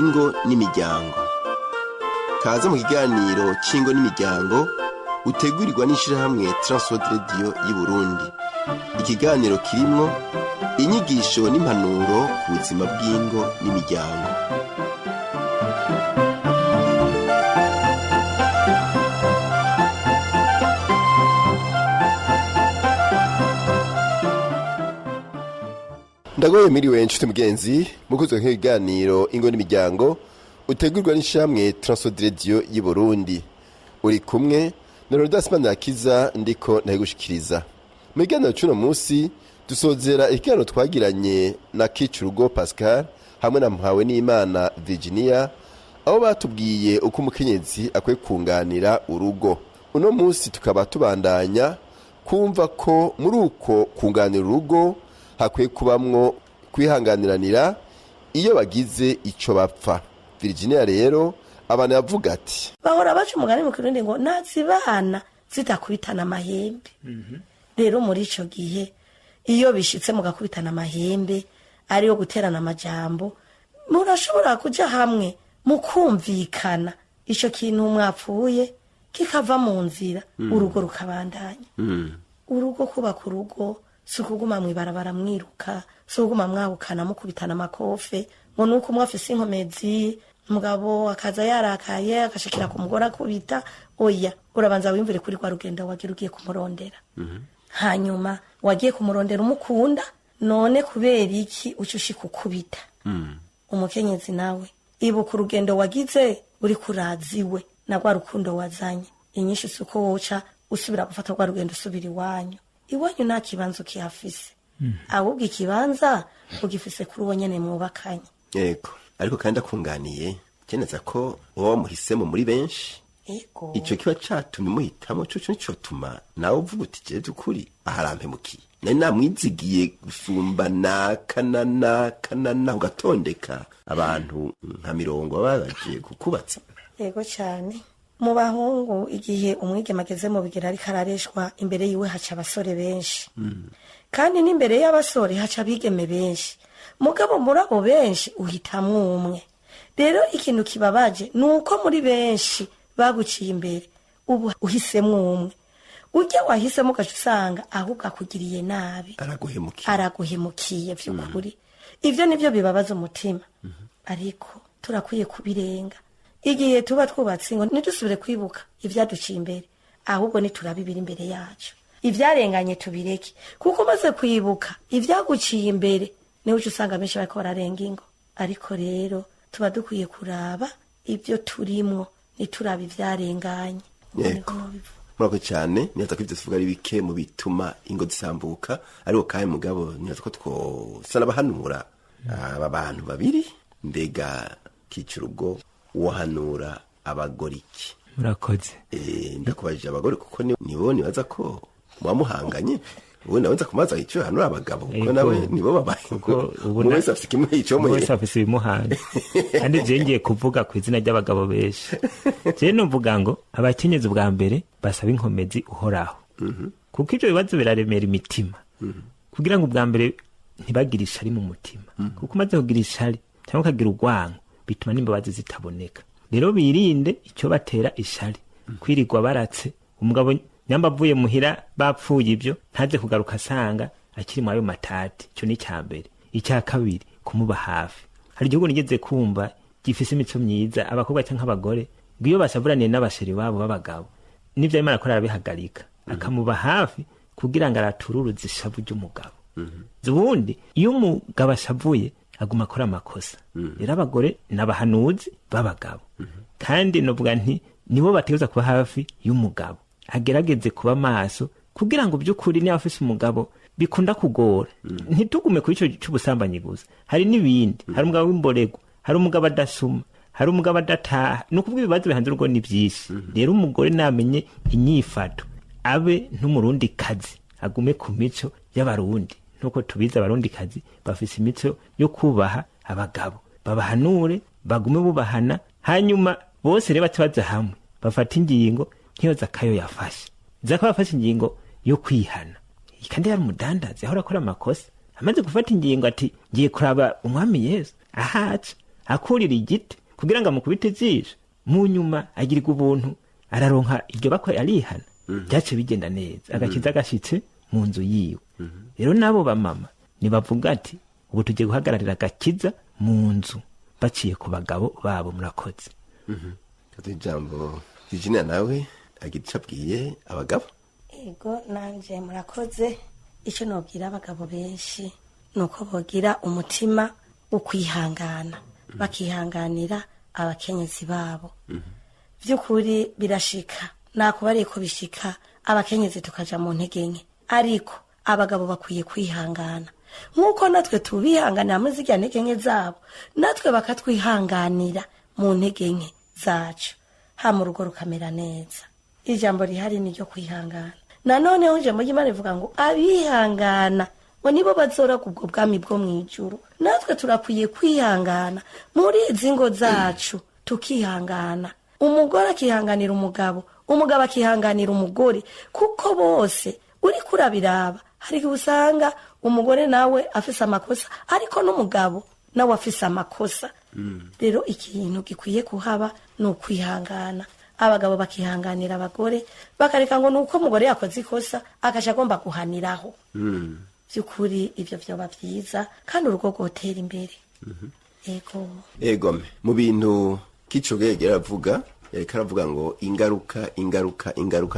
ingo n'imiryango. Kaza mu kiganiro c'ingo n'imiryango utegurirwa n'ishirahamwe Transworld Radio y'u Burundi. Ikiganiro kirimwo inyigisho n'impanuro ku buzima bw'ingo n'imiryango. Ndagoye miriwe nshuti mugenzi mukozwe nk'ibiganiro ingo n'imiryango utegurwa n'ishamwe Transworld Radio y'u Burundi. Uri kumwe na Rodas Manakiza ndiko nayigushikiriza. Mu kiganiro cy'uno munsi dusozera ikiganiro twagiranye na Kicurugo Pascal hamwe na Mpawe n'Imana Virginia, aho batubwiye uko umukenyezi akwiye kunganira urugo. Uno munsi tukaba tubandanya kumva ko muri uko kunganira urugo hakwiye kubamwo kwihanganiranira iyo bagize ico bapfa. Virginia rero abantu yavuga ati bahora baca umugani mu Kirundi ngo nazibana zitakubitana amahembe. Rero muri ico gihe iyo bishitse mugakubitana amahembe ariyo guterana amajambo, murashobora kuja hamwe mukumvikana ico kintu mwapfuye kikava mu nzira, urugo rukabandanya. Urugo kubaka urugo sukuguma mwibarabara mwiruka, sukuguma mwahukana mukubitana amakofe ngo nuko umwe afise inkomezi mugabo akaza yarakaye agashikira ku mugora kubita. Oya, urabanza wimvire kuri kwa rugenda wagira ugiye kumurondera. Hanyuma wagiye kumurondera umukunda, none kubera iki ucushika ukubita. Umukenyezi nawe ibuka urugendo wagize uri kuraziwe na rwa rukundo wazanye. Inyishu suko woca usubira gufata rwa rugendo usubira iwanyu. Iwanyu nta kibanza ukihafise, ahubwo ikibanza ugifise kuri uwo nyene mwubakanye. Yego, ariko kandi akunganiye keneza ko uwo muhisemo muri benshi. Yego, ico kiba catumye muhitamo cyo nico tuma nawe uvuga uti jeje ukuri aharampemukiye nari namwizigiye gusumbana kanana ugatondeka abantu nka 40 babaje kukubatsa. Yego cyane. Mu bahungu igihe umwigeme ageze mu bigera ariko arareshwa, imbere yiwe haca abasore benshi. Kandi n'imbere y'abasore haca abigeme benshi. Mugabo muri abo benshi uhitamwo umwe. Rero ikintu kibabaje nuko muri benshi baguciye imbere ubu uhisemwo umwe. Ujya wahisemo ukacusanga ahubwo akugiriye nabi, araguhemukiye vy'ukuri. Ivyo nivyo bibabaza umutima. Ariko turakwiye kubirenga. Igihe tuba twubatse ngo nidusubire kwibuka ivyaduciye imbere, ahubwo niturabibira imbere yacu. Ivyarenganye tubireke, kuko maze kwibuka ivyaguciye imbere niho usanga benshi bariko bararenga ingo. Ariko rero tuba dukwiye kuraba ivyo turimwo nituraba ivyarenganye. Murako cyane niyaza ko ivyo tuvuga ari bike mu bituma ingo zisambuka, ariko kahe mugabo niyaza ko twosana bahanura aba bantu babiri. Mbega Kicurugo wahanura abagore iki? Murakoze. Ndakubajije abagore kuko nibo nibaza ko mwamuhanganye. Ubu nawenza kumaza icyo hanura abagabo kuko nawe nibo babaye kuko wese afite kimwe icyo muhe. Wese afite ibimuhanga. Kandi je ngiye kuvuga ku izina ry'abagabo benshi. Je numvuga ngo abakenyezi bwa mbere basaba inkomezi uhoraho. Kuko ivyo bibazo biraremera imitima. Kugira ngo bwa mbere ntibagire ishari mu mutima. Kuko maze kugira ishari cyangwa kagira urwango bituma n'imbabazi zitaboneka. Rero birinde icyo batera ishari, kwirigwa baratse umugabo nyamba avuye muhira bapfuye ibyo ntaze kugaruka asanga akiri mu ayo matati. Cyo ni cyambere. Icya kabiri kumuba hafi. Hari igihugu nigeze kumva gifise imico myiza abakobwa cyangwa abagore biyo basavuraniye n'abasheri babo babagabo nivyo Imana akora arabihagarika akamuba hafi kugira ngo aratururuze ishavu ry'umugabo. Zubundi iyo umugabo ashavuye aguma akora amakosa. Rero abagore n'abahanuzi babagabo. Kandi novuga nti nibo bategeza kuba hafi y'umugabo. Agerageze kuba maso kugira ngo byukuri niba afise umugabo bikunda kugora. Ntitugume ku ico cy'ubusambanyi gusa. Hari nibindi. Hari umugabo w'imborego, hari umugabo adasuma, hari umugabo adataha. Nukuvuga ibibazo bihanze urugo ni byinshi. Rero umugore namenye inyifato abe ntumurundi kazi agume ku mico y'abarundi. Nuko tubiza abarundi kazi bafise imico yo kubaha abagabo. Babahanure bagume bubahana, hanyuma bose reba tubaza hamwe bafata ingingo nkiyo Zakayo yafashe. Zakayo yafashe ingingo yo kwihana. Kandi yari umudandazi ahora akora amakosa. Amaze gufata ingingo ati ngiye kuraba umwami Yesu. Ahaca akurira igiti kugira ngo amukubite ijisho, mu nyuma agirirwa ubuntu araronka iryo bakwe arihana. Byace bigenda neza, agakiza gashitse mu nzu yiwe. Rero nabo bamama nibavuga ati ubu tugiye guhagararira agakiza mu nzu baciye ku bagabo babo. Murakoze. Ijambo Virginia nawe agica abwiye abagabo. Ego nanje murakoze. Icyo nobwira abagabo benshi nuko bogira umutima wo kwihangana, bakihanganira abakenyezi babo. Vy'ukuri birashika, nakubariye ko bishika abakenyezi tukaja mu ntege nke, ariko abagabo bakwiye kwihangana nk'uko natwe tubihanganira muri zirya ntege nke zabo, natwe bakatwihanganira mu ntege nke zacu, hama urugo rukamera neza. Ijambo rihari ni ryo kwihangana. Nanone uje mu Imana ivuga ngo abihangana ngo nibo bazora kubwo bwami bwo mwijuru. Natwe turakwiye kwihangana muri izi ngo zacu, tukihangana. Umugore akihanganira umugabo, umugabo akihanganira umugore, kuko bose uri kurabiraba hari usanga umugore nawe afise amakosa ariko n'umugabo nawe afise amakosa. Rero ikintu gikwiye kuhaba ni ukwihangana. Abagabo bakihanganira abagore, bakareka ngo nuko umugore yakoze ikosa akasha agomba guhaniraho. By'ukuri ivyo vyoba vyiza kandi urugo rwotera imbere. Ego mu bintu kico gegera avuga karavuga ngo ingaruka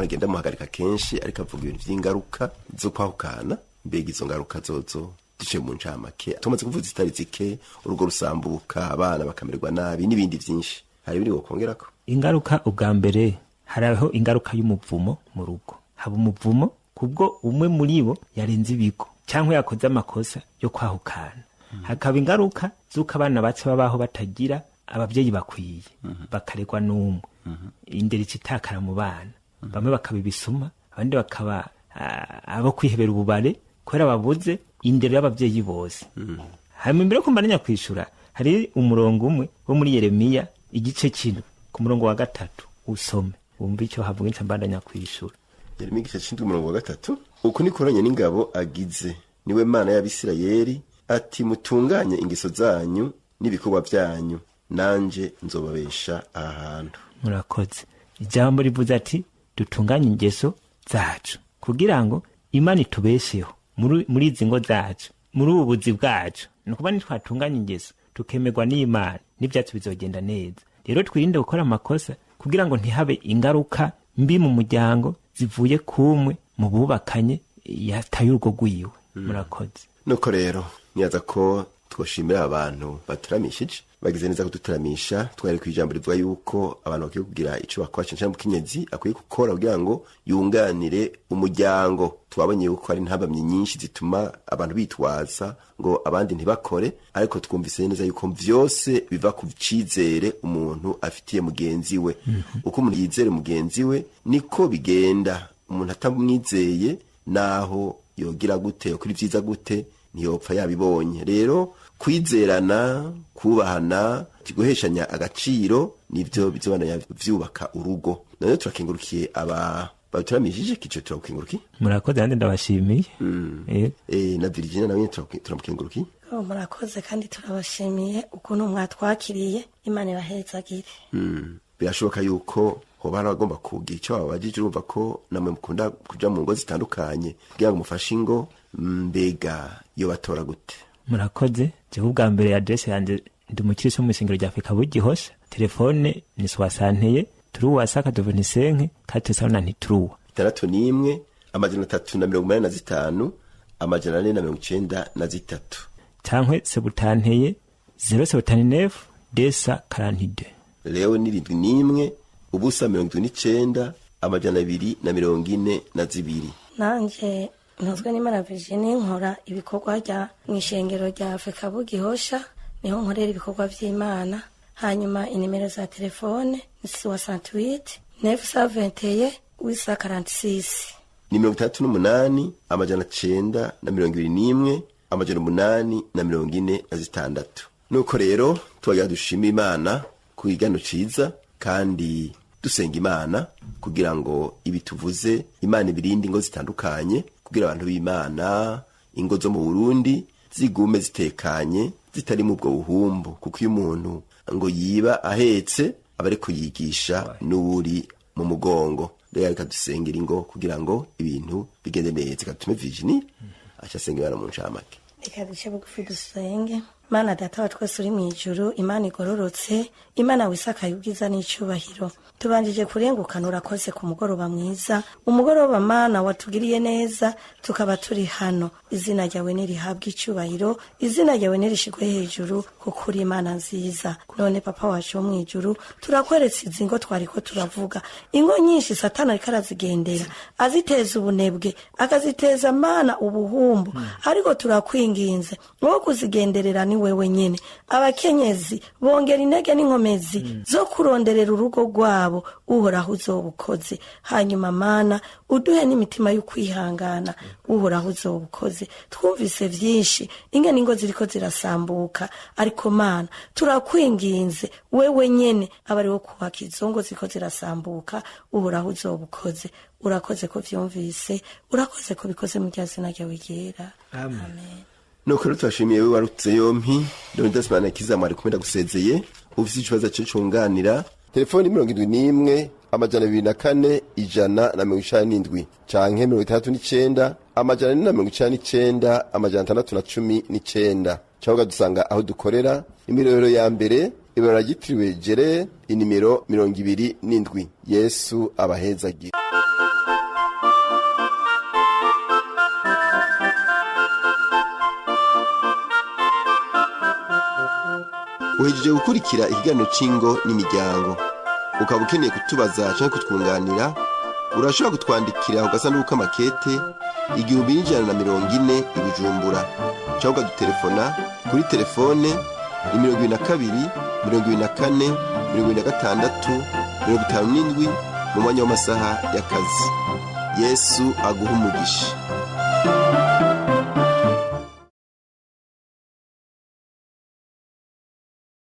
ngenda muhagarika kenshi, ariko avuga ibintu vy'ingaruka zo kwahukana. Mbega izo ngaruka zozo duce mu ncamake tumaze kuvuza zitari zike, urugo rusambuka, abana bakamererwa nabi n'ibindi vyinshi. Hari biri wokongerako? Ingaruka ubwa mbere haraho ingaruka y'umuvumo mu rugo. Haba umuvumo kubwo umwe muri bo yarenze ibigo cyangwa yakoze amakosa yo kwahukana. Hakaba ingaruka zuko abana bace babaho batagira abavyeyi bakwiye, bakaregwa n'umwe. Indero itakara mu bana, bamwe bakaba ibisuma, abandi bakaba abo kwihebera ububare kubera babuze indero y'abavyeyi bose. Hanyuma imbere ko mbaranya kwishura, hari umurongo umwe wo muri Yeremiya igice kino ku murongo wa 3 usome wumva icyo havuga ncambandanya kwishura. Yeremiya igice cy'indwi umurongo wa 3, uko nikoranye n'ingabo agize, niwe Mana y'Abisirayeli, ati mutunganye ingeso zanyu n'ibikorwa byanyu, nanje nzobabesha ahantu. Murakoze. Ijambo rivuze ati dutunganye ingeso zacu kugira ngo Imana itubesheho muri izi ngo zacu, muri ubu buzi bwacu. Nukuba nitwatunganya ingeso tukemerwa n'Imana, n'ibyacu bizogenda neza. Rero twirinde gukora amakosa kugira ngo ntihabe ingaruka mbi mu muryango zivuye kumwe mu bubakanye yataye urugo rwiwe. Murakoze. Nuko rero niyaza ko twoshimira abantu baturamishije, bagize neza kudutaramisha. Twari kwijambo rivuga yuko abantu bakiye kugira ico bakora cyane mu kinyezi akwiye gukora kugira ngo yunganire umuryango. Twabonye yuko ari ntabamye nyinshi zituma abantu bitwaza ngo abandi ntibakore, ariko twumvise neza yuko vyose biva ku cizere umuntu afitiye mugenzi we. Uko umuntu yizere mugenzi we niko bigenda. Umuntu atamwizeye naho yogira gute, ukuri vyiza gute, ntiyopfa yabibonye. Rero kwizerana, kubahana, guheshanya agaciro nivyo bizobana vyubaka urugo. None turakengurukiye baturamishije kico turakengurukiye. Murakoze kandi ndabashimiye. Na Virginia nawe turamukengurukiye. Murakoze kandi turabashimiye ukuntu mwatwakiriye. Imana ibahezagire. Birashoboka yuko hoba bagomba kugira icyo babajije, urumva ko namwe mukunda kuja mu ngo zitandukanye kugira ngo mufashe ingo. Mbega yo batora gute? Murakoze. Jewe ubwa mbere adresse yanje ndi umukirisi mu isengero rya Afrika Bugihosha. Telefone ni 61 3 25 493 61 385 493 cyangwa sebutanteye 079 desa 42. Leo ni 7 ubusa 29 242. Nanje ntozwe n'Imana Virginie, nkora ibikorwa rya mwishengero rya Afrika Bugihosha, niho nkorera ibikorwa vy'Imana. Hanyuma inimero za telefone ni 68 921 846 ni 38 921 846. Nuko rero twagira dushima Imana ku igano ciza kandi dusenga Imana kugira ngo ibituvuze Imana ibirindi ngo zitandukanye, kugira abantu b'Imana ingo zo mu Burundi zigume zitekanye, zitari mu bwo buhumbu, kuko iyo umuntu ngo yiba ahetse aba ari kuyigisha n'uri mu mugongo. Rero reka dusengera ingo kugira ngo ibintu bigende neza. Reka tume Virginie aca asengera mu ncamake. Reka duce bugufi dusenge. Mana data wa twese uri mw'ijuru, Imana igororotse, Imana wisakaye ubwiza n'icubahiro, tubanjije kurengukana urakoze ku mugoroba mwiza, umugoroba Mana watugiriye neza tukaba turi hano. Izina ryawe nirihabwe icubahiro, izina ryawe nirishigwe hejuru, kuko uri Imana nziza. None papa wacu wo mw'ijuru, turakweretse izi ngo twariko turavuga, ingo nyinshi Satani ariko arazigendera, aziteza ubunebwe, akaziteza Mana ubuhumbu, ariko turakwinginze wo kuzigenderera ni wewe nyene. Abakenyezi bongera intege n'inkomezi zo kuronderera urugo rwabo, uhoraho uzobukoze. Hanyuma Mana uduhe n'imitima y'ukwihangana, uhoraho uzobukoze. Twumvise vyinshi ingene ingo ziriko zirasambuka, ariko Mana turakwinginze wewe nyene abari wo kubaka izo ngo ziriko zirasambuka, uhoraho uzobukoze. Urakoze ko vyumvise, urakoze ko bikoze mu ryazina ryawe ryera. Amen. Nuko rero twashimiye we warutse yompi Leonidas Manirakiza mwari kumenda gusezeye. Ufise ikibazo cyo cunganira telefoni 71 amajana 24 197 canke 39 amajana 499 amajana 619 cyangwa dusanga aho dukorera imirero ya mbere ibara gitiriwe Jere inimero 27. Yesu abahezagira. Uhejeje gukurikira ikiganiro c'ingo n'imiryango, ukaba ukeneye kutubaza canke kutwunganira, urashobora kutwandikira ugasanduku k'amakete 1140 i Bujumbura, canke ukadutelefona kuri telefone 22 24 26 57 mu mwanya w'amasaha y'akazi. Yesu aguhe umugisha.